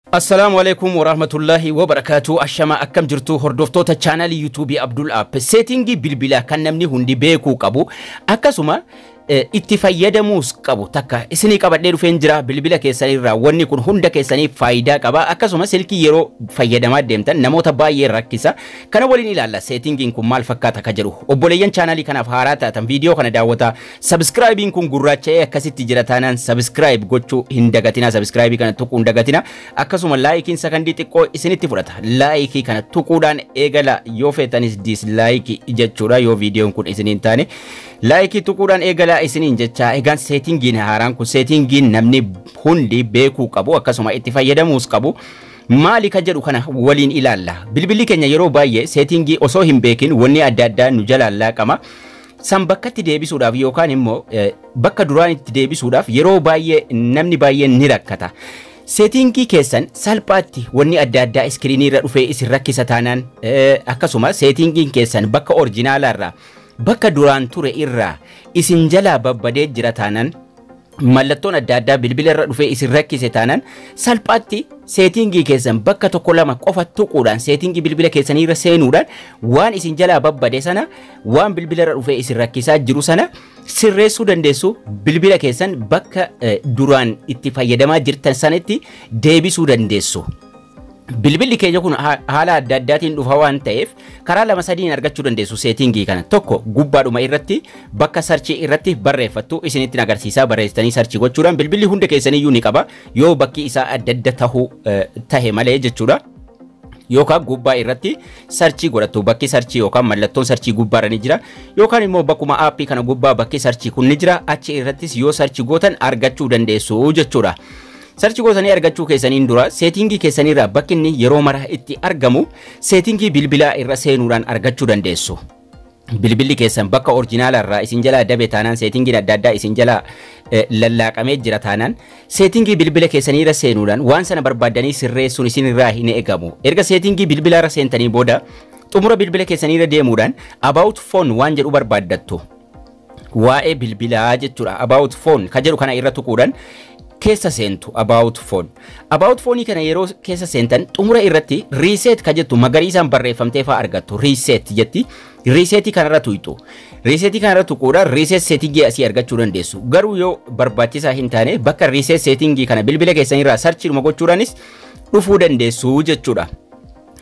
Assalamualaikum warahmatullahi wabarakatuh. Ashama akkam jirtu hordoftoota channel YouTube Abdul App. Settingi bilbila kan namni hundi beeku qabu akkasuma itti fayyadamuus qabu takka isini qabadhee dhufeen jira bilbila keessanirraa wanni kun hunda keessaniif faayidaa qaba akkasuma silkii yeroo fayyadamaa deemtan namoota baay'ee rakkisa kana waliin ilaalla settingiin kun maal fakkaata ka jedhu obboleeyyan channelii kanaaf haaraa taatan viidiyoo kana daawwata subscribein kun gurraacha'ee akkasitti jira taanaan subscribe gochuu hin dagatina subscribe kana tuquu hin dagatina akkasuma laayikiin sakandii xiqqoo isinitti fudhata laayikii kana tuquudhaan eegala yoo feetanis dislike jechuudha yoo viidiyoon kun isiniin taane laayikii tuquudhaan eegala isiniin jecha egaan settingiin haaraan kun settingiin namni hundi beekuu qabu akkasuma itti fayyadamuus qabu maali ka jedhu kana waliin ilaalla bilbilli keenya yeroo baay'ee settingii osoo hin beekin wanni adda addaa nu jalaallaa qaba san bakkatti deebisuudhaaf yookaan immoo bakka duraan itti deebisuudhaaf yeroo baay'ee namni baay'een ni rakkata settingii keessan salphaatti wanni adda addaa iskiriinii irra dhufee isin rakkisa taanaan akkasuma settingiin keessan bakka orjinaalaarraa bakka duraan ture irraa isin jalaa babbadee jira taanaan mallattoon adda addaa bilbila irra dhufee isin rakkise taanaan salphaatti settingii keessan bakka tokko lama qofa tuquudhaan settingii bilbila keessanii irra seenuudhaan waan isin jalaa babbade sana waan bilbila irra dhufee isin rakkisaa jiru sana sirreessuu dandeessu bilbila keessan bakka duraan itti fayyadamaa jirtan sanatti deebisuu dandeessu. Bilbilli keenya kun haala adda addaatiin dhufa waan ta'eef karaa lama sadiin argachuu dandeessu settingii kana tokko gubbaadhuma irratti bakka sarchii irratti barreeffattu isinitti agarsiisaa barreessitanii sarchii gochuudhaan bilbilli hunda keessaniyyuu ni qaba yoo bakki isaa adda adda tahe malee jechuudha yookaan gubbaa irratti sarchii godhattu bakki sarchii yookaan mallattoon sarchii gubbaarra ni jira yookaan immoo bakkuma aappii kana gubbaa bakki sarchii kun ni jira achi irrattis yoo sarchii gootan argachuu dandeessu jechuudha. Sarchi gootanii argachuu keessaniin dura settingii keessanirraa bakki inni yeroo mara itti argamu settingii bilbilaa irra seenuudhaan argachuu dandeessu. Bilbilli keessan bakka orjinaalarraa isin jalaa dabe taanaan settingiin adda addaa isin jalaa lallaaqamee jira taanaan settingii bilbila keessanirra seenuudhaan waan sana barbaadanii sirreessuun isinirraa hin eegamu. Erga settingii bilbilaarra seentanii booda xumura bilbila keessanirra deemuudhaan about phone waan jedhu barbaaddattu. Waa'ee bilbilaa jechuudha about phone ka jedhu kana irra tuquudhaan keessa seentu about phone kana yeroo keessa seentan xumura irratti reset ka jettu magariisaan barreeffamtee faa argattu reset jetti resetii kanarra tuqxu resetii kanarra tuquudha reset settingii asii argachuu dandeessu garuu yoo barbaachisaa hin taane bakka reset settingii kana bilbila keessanirraa sarchiidhuma gochuudhaanis dhufuu dandeessu jechuudha.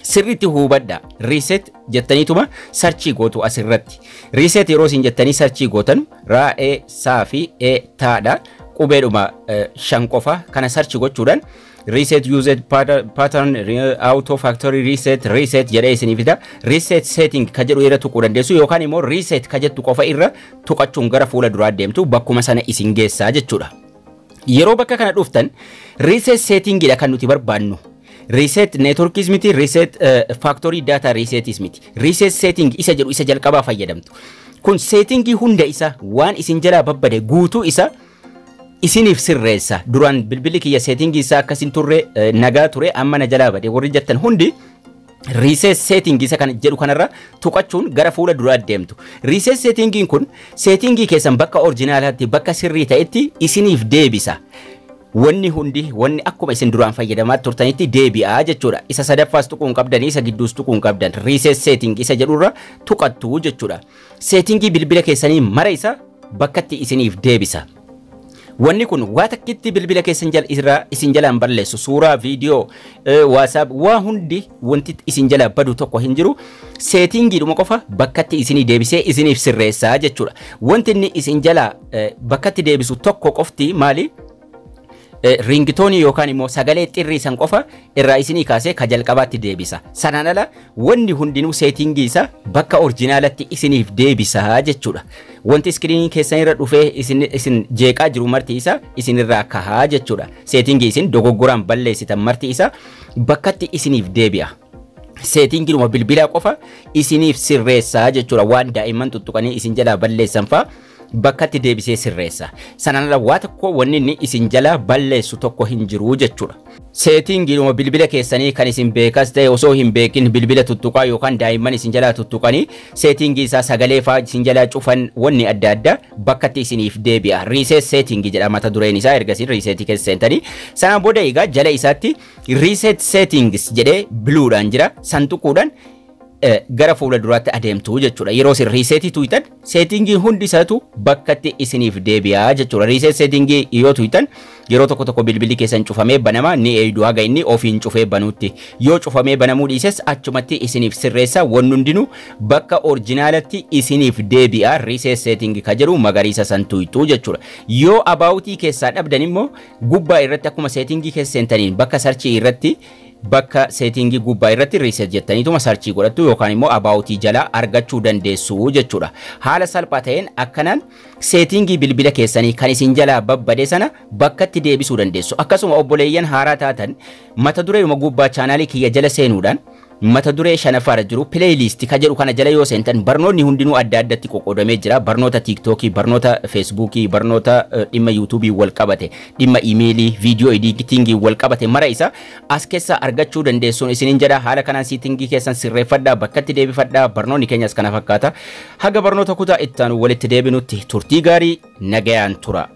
Sirriitti hubadhaa reset jettaniituma sarchii gootu asirratti reset yeroo isin jettanii sarchii gootan raa'ee saa fi taadha qubeedhuma shan qofa kana sarchi gochuudhaan reset used pattern auto factory reset jedhee isiniif fida reset setting ka jedhu irra tuquu dandeessu yookaan immoo reset ka jettu qofa irra tuqachuun gara fuula duraa deemtu bakkuma sana isin geessaa jechuudha. Yeroo bakka kana dhuftan reset settingidha kan nuti barbaannu. Reset network miti reset factory data reset miti reset setting isa jedhu isa jalqabaa fayyadamtu. Kun settingii hunda isa waan isin jalaa babbade guutuu isa isinif sirreessa duraan bilbilli kiyya settingii isaa akkasin turre nagaa ture amma na jalaa bade warri jettan hundi reset setting isa kan jedhu kanarra tuqachuun gara fuula duraa deemtu reset settingiin kun settingii keessan bakka orjinaalaatti bakka sirrii ta'etti isiniif deebisa wanni hundi wanni akkuma isin duraan fayyadamaa turtanitti deebi'aa jechuudha isa sadaffaas tuquun qabdan isa gidduus tuquun qabdan reset setting isa jedhurra tuqattu jechuudha settingii bilbila keessanii mara isa bakkatti isiniif deebisa. Wanni kun waa takkitti bilbila keessan isin jalaan balleessu suuraa viidiyoo whatsapp waa hundi wanti isin jalaa badu tokko hin jiru settingiidhuma qofa bakkatti isinii deebisee isiniif sirreessaa jechuudha wanti inni isin jalaa bakkatti deebisu tokko qofti maali ringtoonii yookaan immoo sagalee xirriisan qofa irraa isinii kaasee ka jalqabaatti deebisa sanaan ala wanni hundinuu settingii isa bakka orjinaalatti isiniif deebisa jechuudha wanti iskiriinii keessanirra dhufee isin jeeqaa jiru marti isa isinirraa kahaa jechuudha settingii isin dogoggoraan balleessitan marti isa bakkatti isiniif deebi'a settingiidhuma bilbilaa qofa isiniif sirreessaa jechuudha waan daa'imman tuttuqanii isin jalaa balleessan faa bakka itti deebisee sirreessa. Sanaan ala waa tokko wanni inni isin jala balleessu tokko hin jiru jechuudha. Seetingii bilbila keessanii kan isin beekas ta'e osoo hin beekin bilbila tuttuqaa yookaan daa'imman isin jala tuttuqanii seetingii isaa sagalee fa'aa isin jala cufan wanni adda addaa bakka itti isiniif deebi'a. Reset seetingii jedhama mata dureen isaa ergasii reset keessa seentanii sanaan booda egaa jala isaatti reset settings jedhee bluudhaan jira santuquudhaan gara fuula duraatti adeemtu jechuudha. Yeroo isin resetii tuutan seetingiin hundi isaatu bakka itti isiniif deebi'a jechuudha. Reset seetingii yoo tuutan yeroo tokko bilbilli keessan cufamee banama ni eeydu haga inni ofiin cufee banuutti. Yoo cufamee banamuu dhiises achumatti isiniif sirreessa wanni hundinuu bakka orjinaalatti isiniif deebi'a. Reset seetingii ka jedhu magariisa san tuutu jechuudha. Yoo abaawutii keessaa dhabdan immoo gubbaa irratti akkuma seetingii keessa seentaniin bakka sarchii irratti bakka seetingii gubbaa irratti reset jettaniituma sarchii godhattu yookaan immoo abaawutii jala argachuu dandeessu jechuudha. Haala salphaa ta'een akkanaan seetingii bilbila keessanii kan isin jala babbade sana bakka itti deebisuu dandeessu. Akkasuma obboleeyyan haaraa taatan mata duree gubbaa chaanaalii kiyya jala seenuudhaan mata duree shanaffaa jiru playlist ka jedhu kana jala yoo seentan barnoonni hundinuu adda addatti qoqqoodamee jira. Barnoota TikTokii, barnoota Facebookii, barnoota dhimma YouTubeii wal qabate, dhimma emailii, video editingii wal qabate mara isa as keessa argachuu dandeessuun isinin jedha. Haala kanaan seetingii keessan sirreeffadhaa, bakka itti deebifadhaa. Barnoonni keenyas kana fakkaata. Haga barnoota kutaa itti aanu walitti deebinutti turtii gaarii nagayaan tura.